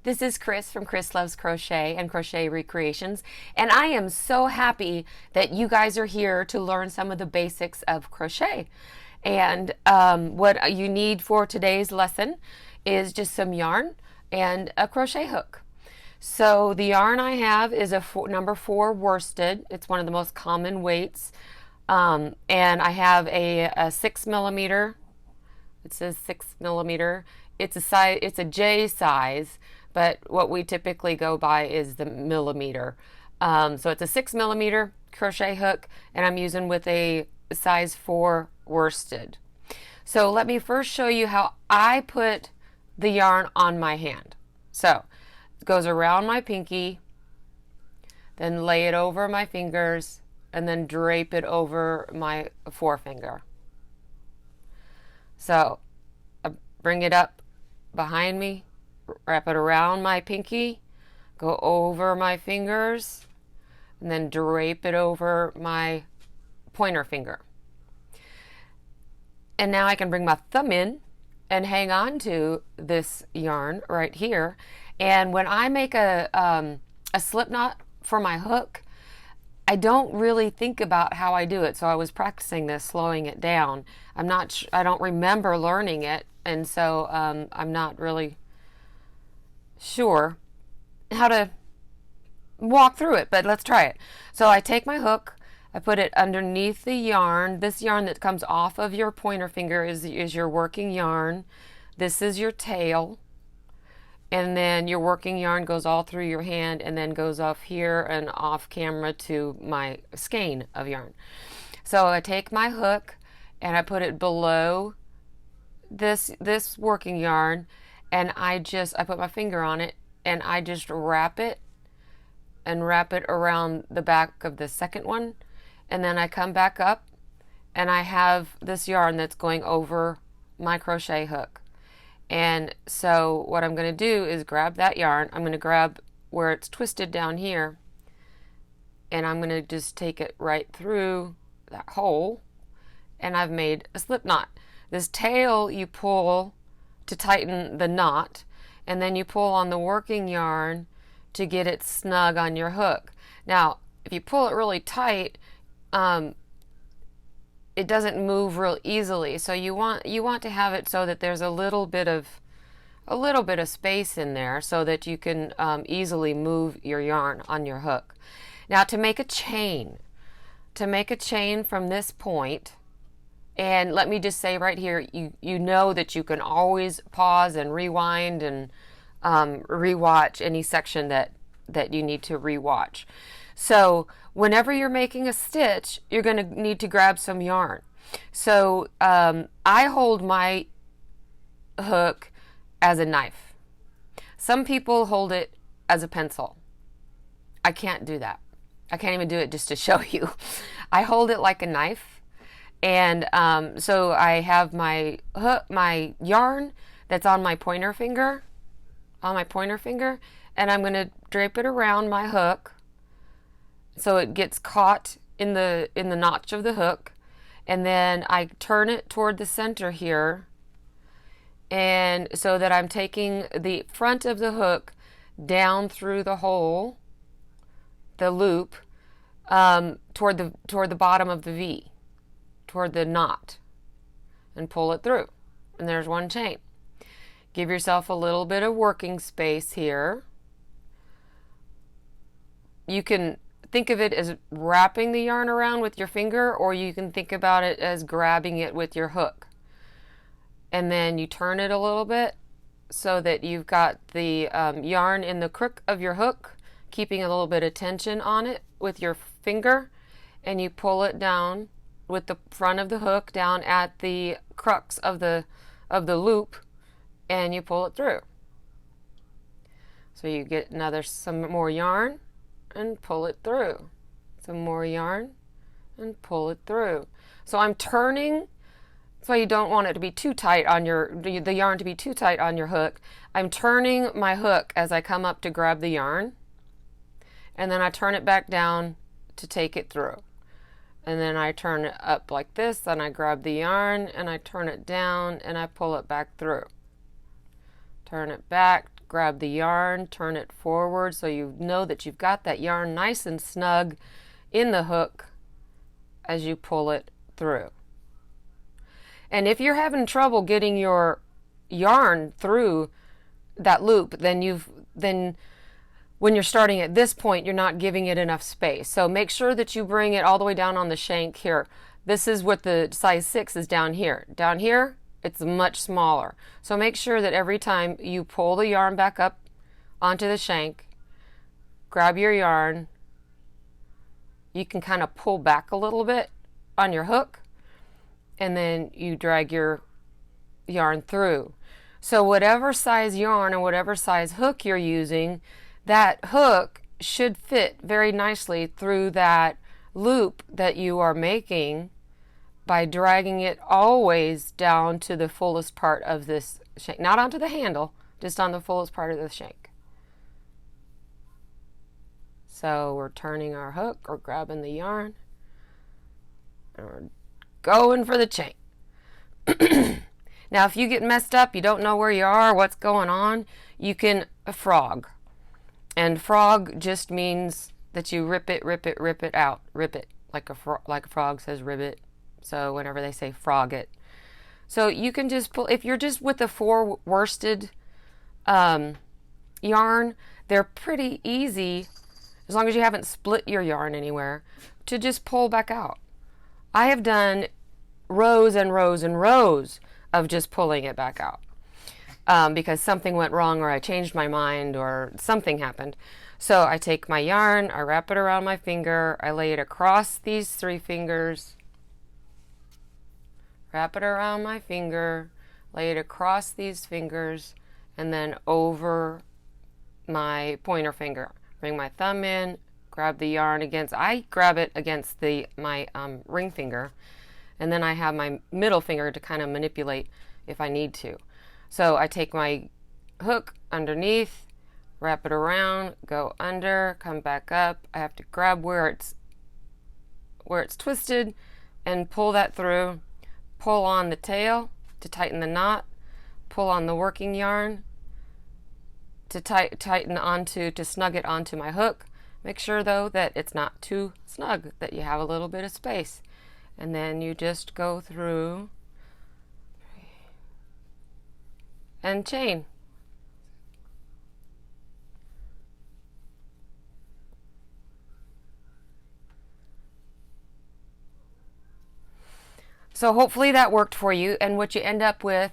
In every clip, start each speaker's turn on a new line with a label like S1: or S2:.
S1: This is Chris from Chris Loves Crochet and Crochet Recreations, and I am so happy that you guys are here to learn some of the basics of crochet. And what you need for today's lesson is just some yarn and a crochet hook. So the yarn I have is a number 4 worsted. It's one of the most common weights, and I have a 6 millimeter. It says 6 millimeter. It's a size. It's a J size, but what we typically go by is the millimeter. So it's a 6 millimeter crochet hook, and I'm using with a size 4 worsted. So let me first show you how I put the yarn on my hand. So it goes around my pinky, then lay it over my fingers, and then drape it over my forefinger. So I bring it up behind me, wrap it around my pinky, go over my fingers, and then drape it over my pointer finger. And now I can bring my thumb in and hang on to this yarn right here. And when I make a slip knot for my hook, I don't really think about how I do it. So I was practicing this, slowing it down. I don't remember learning it, and so I'm not really sure how to walk through it, but let's try it. So I take my hook, I put it underneath the yarn. This yarn that comes off of your pointer finger is your working yarn. This is your tail. And then your working yarn goes all through your hand and then goes off here and off camera to my skein of yarn. So I take my hook and I put it below this working yarn, and I put my finger on it and I just wrap it around the back of the second one, and then I come back up and I have this yarn that's going over my crochet hook. And so what I'm going to do is grab that yarn. I'm going to grab where it's twisted down here, and I'm going to just take it right through that hole, and I've made a slip knot. This tail you pull to tighten the knot, and then you pull on the working yarn to get it snug on your hook. Now, if you pull it really tight, it doesn't move real easily. So you want to have it so that there's a little bit of space in there so that you can easily move your yarn on your hook. Now to make a chain from this point, and let me just say right here, you know that you can always pause and rewind and rewatch any section that you need to rewatch. So whenever you're making a stitch, you're going to need to grab some yarn. So I hold my hook as a knife. Some people hold it as a pencil. I can't do that. I can't even do it just to show you. I hold it like a knife. And so I have my yarn that's on my pointer finger, and I'm going to drape it around my hook so it gets caught in the notch of the hook, and then I turn it toward the center here, and so that I'm taking the front of the hook down through the hole, the loop, toward the bottom of the V, toward the knot, and pull it through. And there's one chain. Give yourself a little bit of working space here. You can think of it as wrapping the yarn around with your finger, or you can think about it as grabbing it with your hook. And then you turn it a little bit so that you've got the yarn in the crook of your hook, keeping a little bit of tension on it with your finger, and you pull it down with the front of the hook down at the crux of the loop, and you pull it through. So you get some more yarn and pull it through. Some more yarn and pull it through. So I'm turning. That's why you don't want it to be too tight on the yarn to be too tight on your hook. I'm turning my hook as I come up to grab the yarn, and then I turn it back down to take it through. And then I turn it up like this, and I grab the yarn and I turn it down and I pull it back through. Turn it back, grab the yarn, turn it forward so you know that you've got that yarn nice and snug in the hook as you pull it through. And if you're having trouble getting your yarn through that loop, then when you're starting at this point, you're not giving it enough space. So make sure that you bring it all the way down on the shank here. This is what the size 6 is down here. Down here, it's much smaller. So make sure that every time you pull the yarn back up onto the shank, grab your yarn, you can kind of pull back a little bit on your hook, and then you drag your yarn through. So whatever size yarn or whatever size hook you're using, that hook should fit very nicely through that loop that you are making by dragging it always down to the fullest part of this shank. Not onto the handle, just on the fullest part of the shank. So we're turning our hook or grabbing the yarn and we're going for the chain. Now if you get messed up, you don't know where you are, what's going on, you can frog. And frog just means that you rip it out. Rip it, like a frog says ribbit. So whenever they say frog it. So you can just pull, if you're just with the 4 worsted yarn, they're pretty easy, as long as you haven't split your yarn anywhere, to just pull back out. I have done rows and rows and rows of just pulling it back out. Because something went wrong or I changed my mind or something happened. So I take my yarn, I wrap it around my finger, I lay it across these 3 fingers, wrap it around my finger, lay it across these fingers, and then over my pointer finger. Bring my thumb in, grab the yarn against, I grab it against my ring finger, and then I have my middle finger to kind of manipulate if I need to. So I take my hook underneath, wrap it around, go under, come back up. I have to grab where it's twisted and pull that through. Pull on the tail to tighten the knot. Pull on the working yarn to tighten onto, to snug it onto my hook. Make sure though that it's not too snug, that you have a little bit of space. And then you just go through and chain. So hopefully that worked for you, and what you end up with,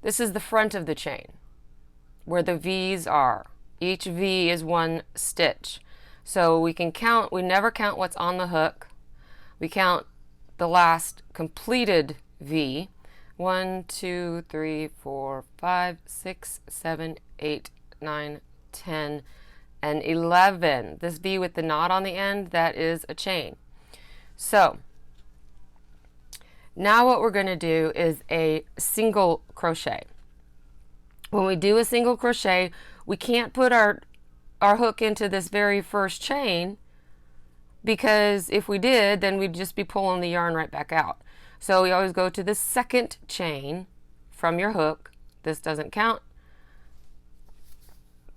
S1: this is the front of the chain where the V's are. Each V is 1 stitch. So we can count, we never count what's on the hook. We count the last completed V. 1, 2, 3, 4, 5, 6, 7, 8, 9, 10, and 11. This V with the knot on the end, that is a chain. So now what we're going to do is a single crochet. When we do a single crochet, we can't put our hook into this very first chain, because if we did, then we'd just be pulling the yarn right back out. So we always go to the second chain from your hook. This doesn't count.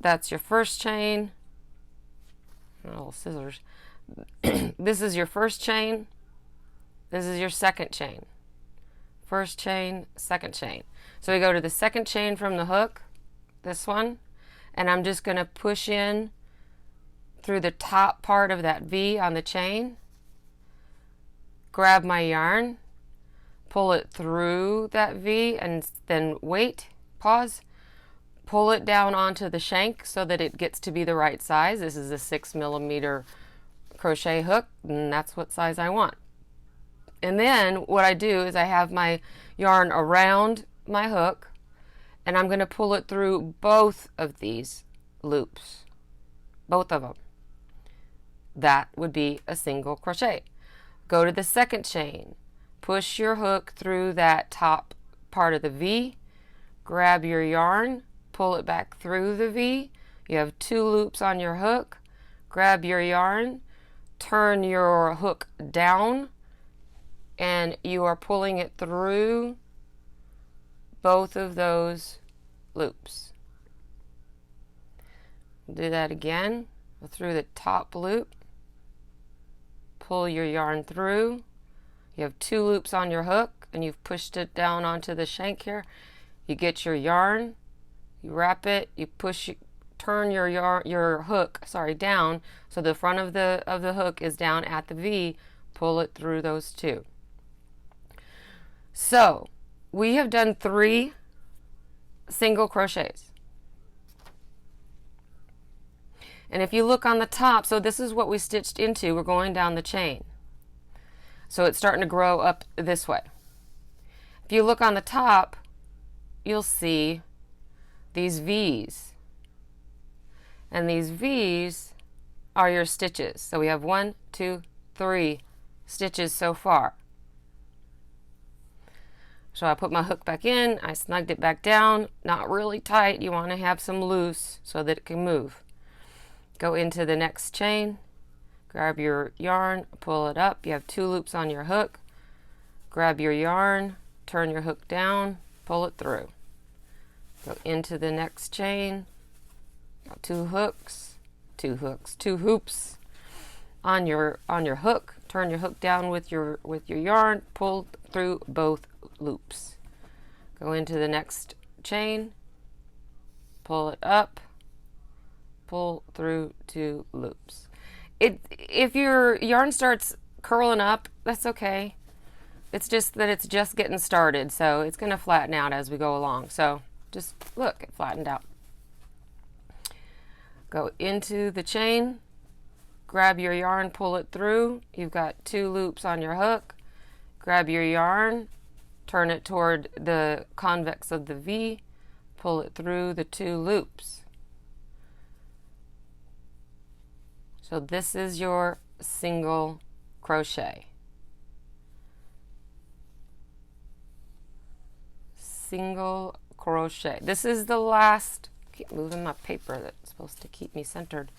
S1: That's your first chain. Oh, scissors. This is your first chain. This is your second chain. First chain, second chain. So we go to the second chain from the hook, this one, and I'm just going to push in through the top part of that V on the chain, grab my yarn, pull it through that V, and then wait, pause, pull it down onto the shank so that it gets to be the right size. This is a 6mm crochet hook, and that's what size I want. And then what I do is I have my yarn around my hook, and I'm going to pull it through both of these loops, both of them. That would be a single crochet. Go to the second chain, push your hook through that top part of the V, grab your yarn, pull it back through the V. You have 2 loops on your hook, grab your yarn, turn your hook down, and you are pulling it through both of those loops. Do that again. Go through the top loop. Pull your yarn through. You have 2 loops on your hook and you've pushed it down onto the shank here. You get your yarn, you wrap it, you push, turn your hook, down so the front of the hook is down at the V. Pull it through those 2. So we have done 3 single crochets. And if you look on the top, so this is what we stitched into. We're going down the chain. So it's starting to grow up this way. If you look on the top, you'll see these V's. And these V's are your stitches. So we have 1, 2, 3 stitches so far. So I put my hook back in, I snugged it back down, not really tight. You want to have some loose so that it can move. Go into the next chain, grab your yarn, pull it up. You have 2 loops on your hook. Grab your yarn, turn your hook down, pull it through. Go into the next chain. Got 2 hooks, 2 hoops on your hook. Turn your hook down with your yarn, pull through both loops. Go into the next chain, pull it up, pull through 2 loops. If your yarn starts curling up, that's okay. It's just that it's just getting started, so it's going to flatten out as we go along. So just look, it flattened out. Go into the chain, grab your yarn, pull it through. You've got 2 loops on your hook. Grab your yarn, turn it toward the convex of the V, pull it through the 2 loops. So this is your single crochet. Single crochet. This is the last, keep moving my paper that's supposed to keep me centered.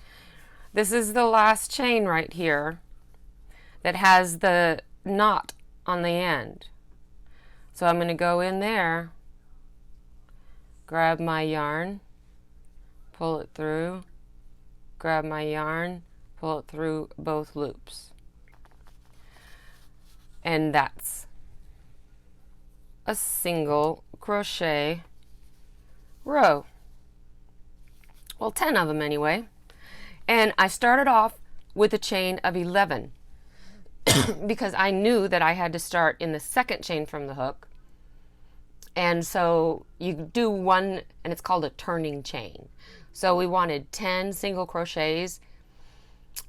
S1: This is the last chain right here that has the knot on the end. So I'm going to go in there, grab my yarn, pull it through, grab my yarn, pull it through both loops. And that's a single crochet row. Well, 10 of them anyway. And I started off with a chain of 11 because I knew that I had to start in the second chain from the hook. And so you do one, and it's called a turning chain. So we wanted 10 single crochets,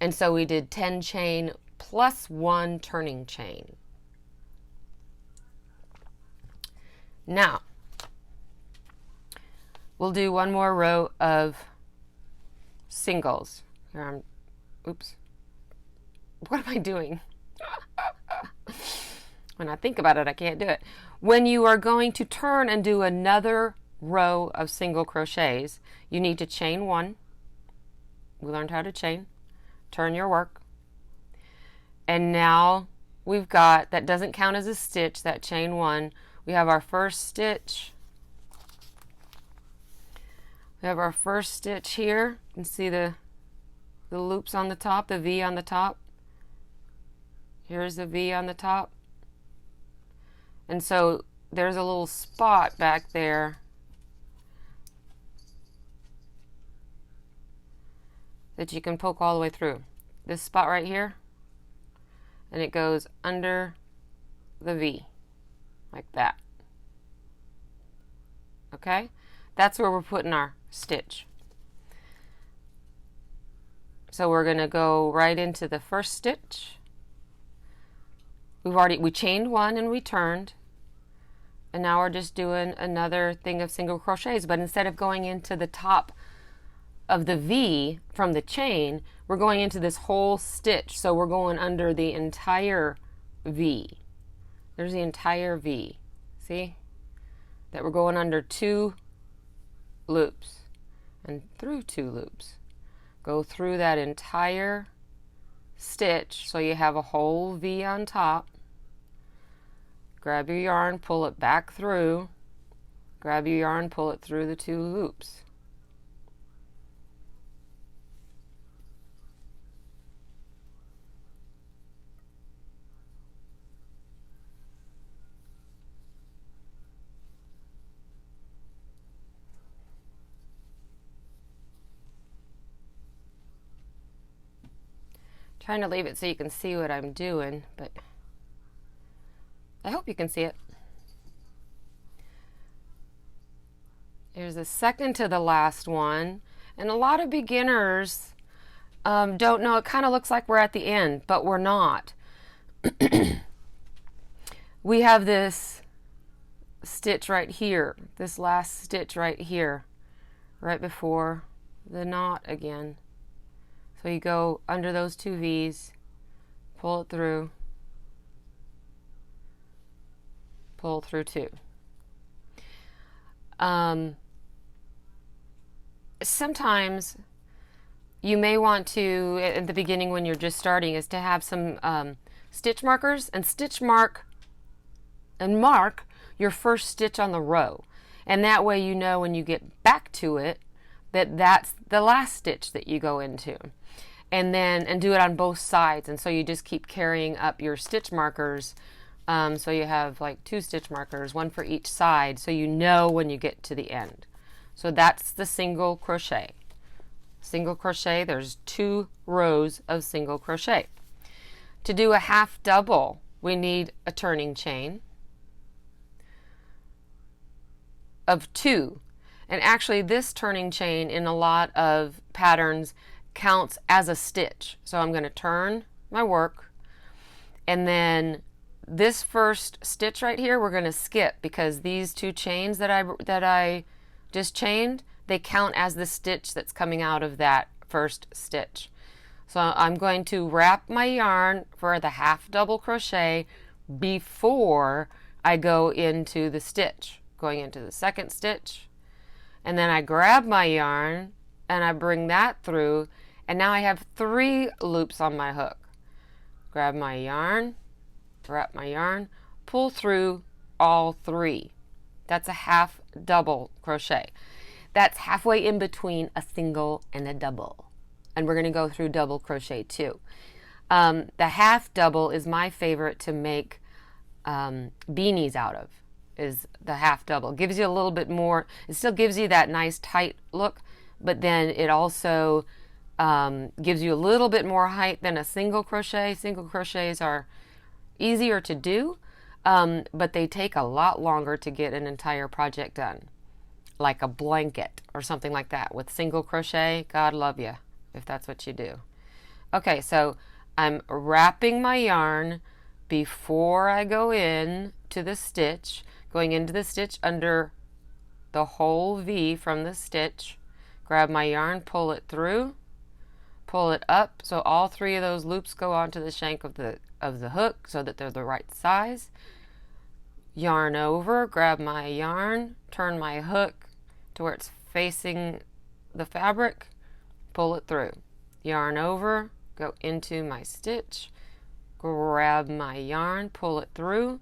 S1: and so we did 10 chain plus 1 turning chain. Now, we'll do one more row of singles. Here oops. What am I doing? When I think about it, I can't do it. When you are going to turn and do another row of single crochets, you need to chain 1. We learned how to chain. Turn your work. And now we've got, that doesn't count as a stitch, that chain 1. We have our first stitch. We have our first stitch here. You can see the loops on the top, the V on the top. Here's the V on the top. And so there's a little spot back there that you can poke all the way through. This spot right here, and it goes under the V, like that. Okay? That's where we're putting our stitch. So we're going to go right into the first stitch. We chained 1 and we turned. And now we're just doing another thing of single crochets, but instead of going into the top of the V from the chain, we're going into this whole stitch. So we're going under the entire V. There's the entire V. See? That we're going under 2 loops and through 2 loops. Go through that entire stitch so you have a whole V on top. Grab your yarn, pull it back through. Grab your yarn, pull it through the 2 loops. Trying to leave it so you can see what I'm doing, but I hope you can see it. Here's the second to the last one, and a lot of beginners don't know. It kind of looks like we're at the end, but we're not. We have this stitch right here, this last stitch right here, right before the knot again. So you go under those two V's, pull it through, pull through two. Sometimes you may want to, at the beginning when you're just starting, is to have some stitch markers and mark your first stitch on the row. And that way you know when you get back to it that that's the last stitch that you go into. And do it on both sides. And so you just keep carrying up your stitch markers. So you have like 2 stitch markers, 1 for each side, so you know when you get to the end. So that's the single crochet. Single crochet, there's 2 rows of single crochet. To do a half double, we need a turning chain of 2. And actually this turning chain in a lot of patterns counts as a stitch. So I'm going to turn my work, and then this first stitch right here we're going to skip, because these 2 chains that I just chained, they count as the stitch that's coming out of that first stitch. So I'm going to wrap my yarn for the half double crochet before I go into the stitch, going into the second stitch, and then I grab my yarn and I bring that through, and now I have 3 loops on my hook. Grab my yarn, wrap my yarn, pull through all 3. That's a half double crochet. That's halfway in between a single and a double. And we're going to go through double crochet too. The half double is my favorite to make beanies out of, is the half double. Gives you a little bit more, it still gives you that nice tight look, but then it also gives you a little bit more height than a single crochet. Single crochets are easier to do, but they take a lot longer to get an entire project done, like a blanket or something like that. With single crochet, God love you if that's what you do. Okay, so I'm wrapping my yarn before I go in to the stitch, going into the stitch under the whole V from the stitch, grab my yarn, pull it through, pull it up so all 3 of those loops go onto the shank of the hook so that they're the right size. Yarn over, grab my yarn, turn my hook to where it's facing the fabric, pull it through. Yarn over, go into my stitch, grab my yarn, pull it through,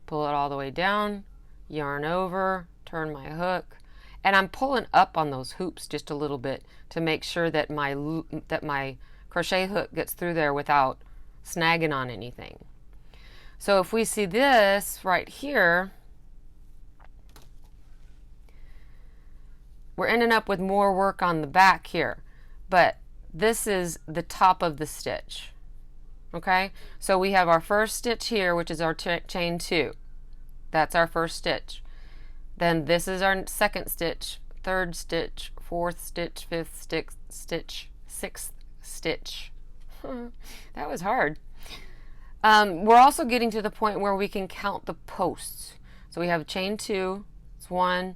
S1: pull it all the way down, yarn over, turn my hook, and I'm pulling up on those hoops just a little bit to make sure that my crochet hook gets through there without snagging on anything. So if we see this right here, we're ending up with more work on the back here, but this is the top of the stitch. Okay, so we have our first stitch here, which is our chain 2. That's our first stitch. Then this is our second stitch, third stitch, fourth stitch, fifth stitch, sixth stitch. That was hard. We're also getting to the point where we can count the posts. So we have chain 2, it's 1,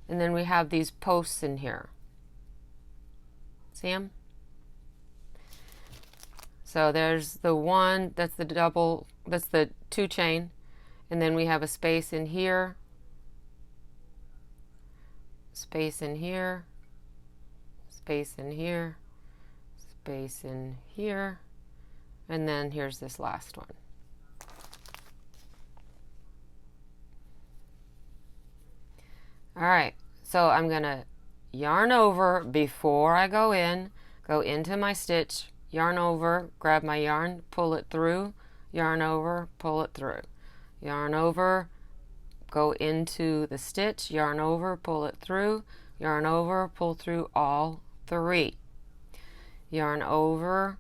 S1: and then we have these posts in here. See them? So there's the 1, that's the double, that's the 2 chain, and then we have a space in here, space in here, space in here, space in here, and then here's this last one. All right, so I'm gonna yarn over before I go into my stitch, yarn over, grab my yarn, pull it through, yarn over, pull it through, yarn over, go into the stitch, yarn over, pull it through, yarn over, pull through all 3, yarn over,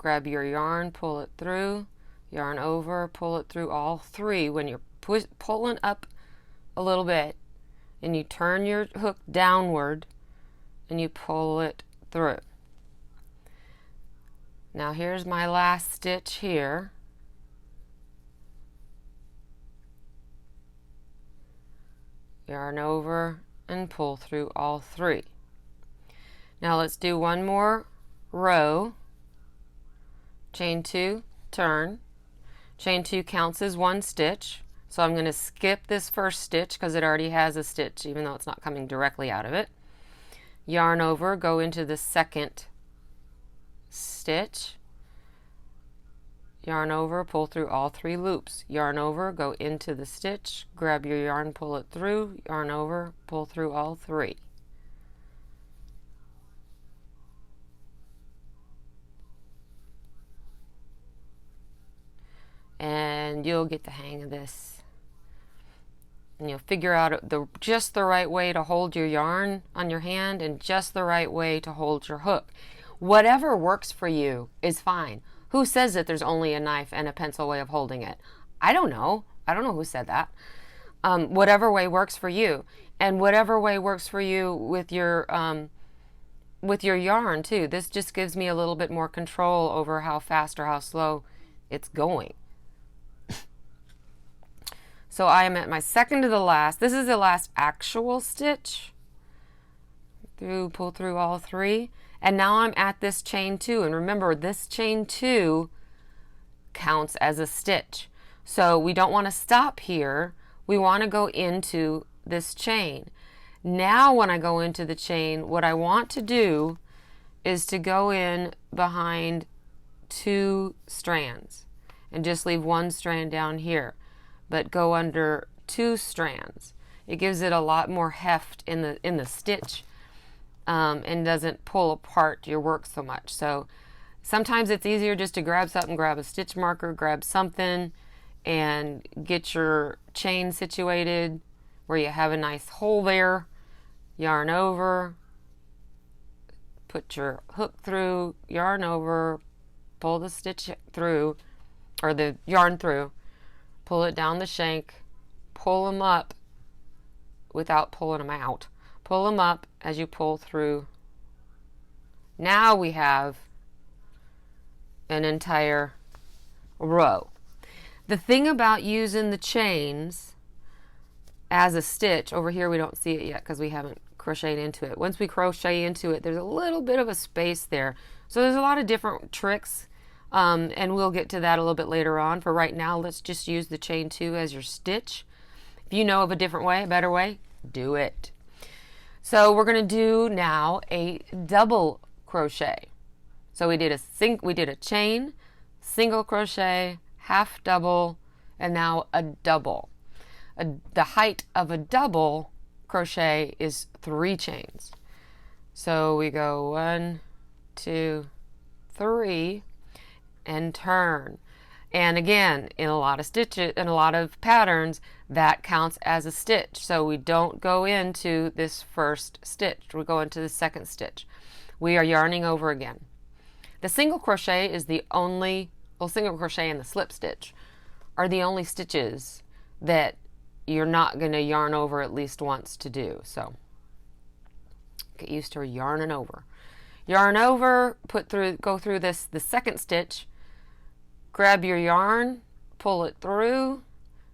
S1: grab your yarn, pull it through, yarn over, pull it through all three. When you're pulling up a little bit and you turn your hook downward and you pull it through. Now here's my last stitch here. Yarn over and pull through all three. Now let's do one more row. Chain 2, turn. Chain 2 counts as one stitch, so I'm going to skip this first stitch because it already has a stitch even though it's not coming directly out of it. Yarn over, go into the second stitch. Yarn over, pull through all three loops. Yarn over, go into the stitch, grab your yarn, pull it through, yarn over, pull through all three. And you'll get the hang of this. And you'll figure out just the right way to hold your yarn on your hand and just the right way to hold your hook. Whatever works for you is fine. Who says that there's only a knife and a pencil way of holding it? I don't know. I don't know who said that. Whatever way works for you. And whatever way works for you with your yarn too. This just gives me a little bit more control over how fast or how slow it's going. So I am at my second to the last. This is the last actual stitch. Pull through all three. And now I'm at this chain 2. And remember, this chain 2 counts as a stitch. So we don't want to stop here. We want to go into this chain. Now when I go into the chain, what I want to do is to go in behind 2 strands and just leave 1 strand down here, but go under 2 strands. It gives it a lot more heft in the stitch. And doesn't pull apart your work so much. So sometimes it's easier just to grab something, grab a stitch marker, grab something, and get your chain situated where you have a nice hole there. Yarn over, put your hook through, yarn over, pull the stitch through, or the yarn through, pull it down the shank, pull them up without pulling them out. Pull them up as you pull through. Now we have an entire row. The thing about using the chains as a stitch, over here we don't see it yet because we haven't crocheted into it. Once we crochet into it, there's a little bit of a space there. So there's a lot of different tricks, and we'll get to that a little bit later on. For right now, let's just use the chain 2 as your stitch. If you know of a different way, a better way, do it. So we're going to do now a double crochet. So we did a chain, single crochet, half double, and now a double. The height of a double crochet is 3 chains. So we go 1, 2, 3, and turn. And again, in a lot of stitches, in a lot of patterns, that counts as a stitch. So we don't go into this first stitch. We go into the second stitch. We are yarning over again. The single crochet is the only, single crochet and the slip stitch are the only stitches that you're not going to yarn over at least once to do. So get used to yarning over. Yarn over, go through the second stitch. Grab your yarn, pull it through.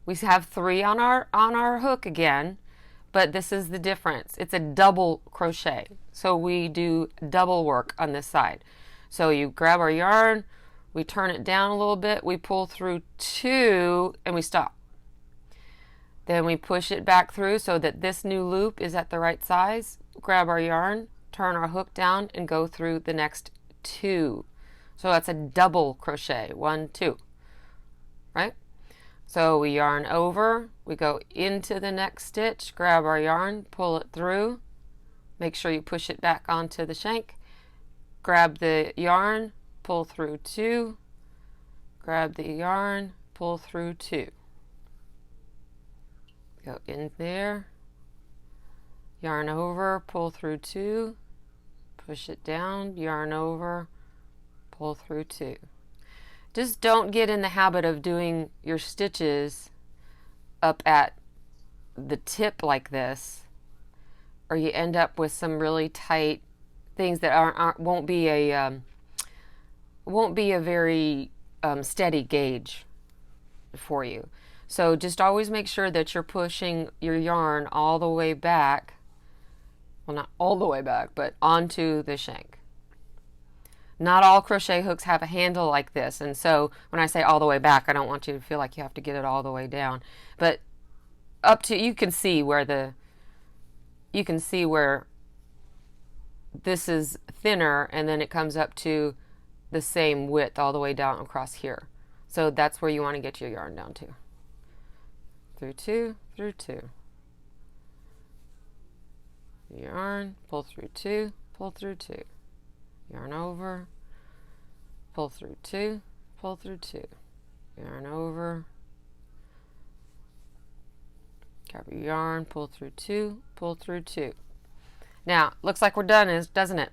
S1: We have 3 on our hook again, but this is the difference. It's a double crochet. So we do double work on this side. So you grab our yarn, we turn it down a little bit, we pull through 2, and we stop. Then we push it back through so that this new loop is at the right size. Grab our yarn, turn our hook down, and go through the next 2. So that's a double crochet, 1, 2, right? So we yarn over, we go into the next stitch, grab our yarn, pull it through, make sure you push it back onto the shank, grab the yarn, pull through 2, grab the yarn, pull through 2. Go in there, yarn over, pull through 2, push it down, yarn over, pull through 2. Just don't get in the habit of doing your stitches up at the tip like this, or you end up with some really tight things that won't be a very steady gauge for you. So just always make sure that you're pushing your yarn all the way back, well, not all the way back, but onto the shank. Not all crochet hooks have a handle like this, and so when I say all the way back, I don't want you to feel like you have to get it all the way down, but up to, you can see where this is thinner, and then it comes up to the same width all the way down across here. So that's where you want to get your yarn down to. Through 2, through 2. Yarn, pull through 2, pull through 2. Yarn over, pull through 2, pull through 2. Yarn over, grab your yarn, pull through 2, pull through 2. Now, looks like we're done, doesn't it?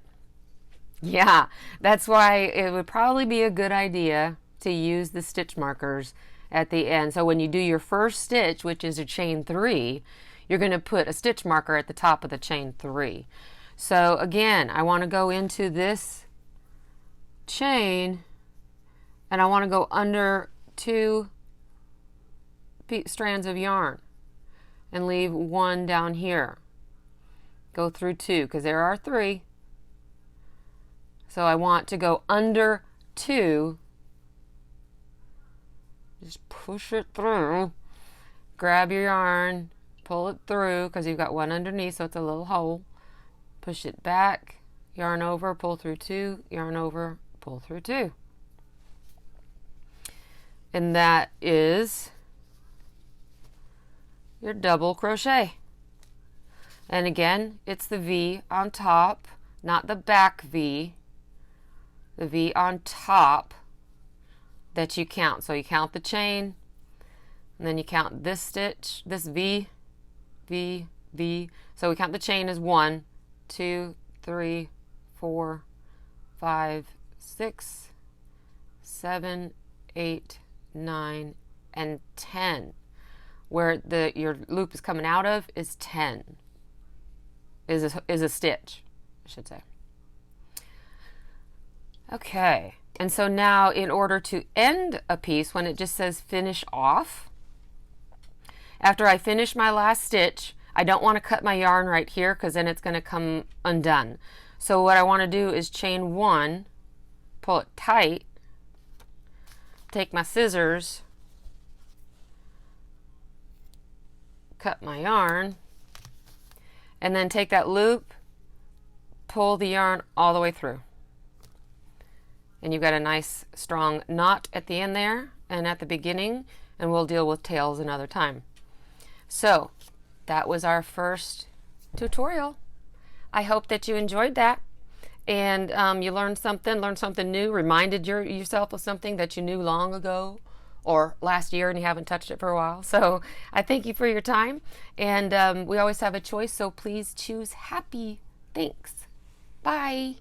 S1: Yeah, that's why it would probably be a good idea to use the stitch markers at the end. So when you do your first stitch, which is a chain 3, you're going to put a stitch marker at the top of the chain 3. So again, I want to go into this chain, and I want to go under 2 strands of yarn and leave 1 down here. Go through 2 because there are 3. So I want to go under 2. Just push it through. Grab your yarn, pull it through because you've got 1 underneath, so it's a little hole. Push it back, yarn over, pull through 2, yarn over, pull through 2. And that is your double crochet. And again, it's the V on top, not the back V. The V on top that you count. So you count the chain, and then you count this stitch, this V, V, V. So we count the chain as 1, 2, 3, 4, 5, 6, 7, 8, 9, and 10. Where your loop is coming out of is 10. Is a stitch, I should say. Okay, and so now in order to end a piece, when it just says finish off, after I finish my last stitch, I don't want to cut my yarn right here because then it's going to come undone. So what I want to do is chain 1, pull it tight, take my scissors, cut my yarn, and then take that loop, pull the yarn all the way through. And you've got a nice strong knot at the end there and at the beginning, and we'll deal with tails another time. So that was our first tutorial. I hope that you enjoyed that, and you learned something new, reminded yourself of something that you knew long ago or last year and you haven't touched it for a while. So I thank you for your time, and we always have a choice, so please choose happy. Thanks. Bye.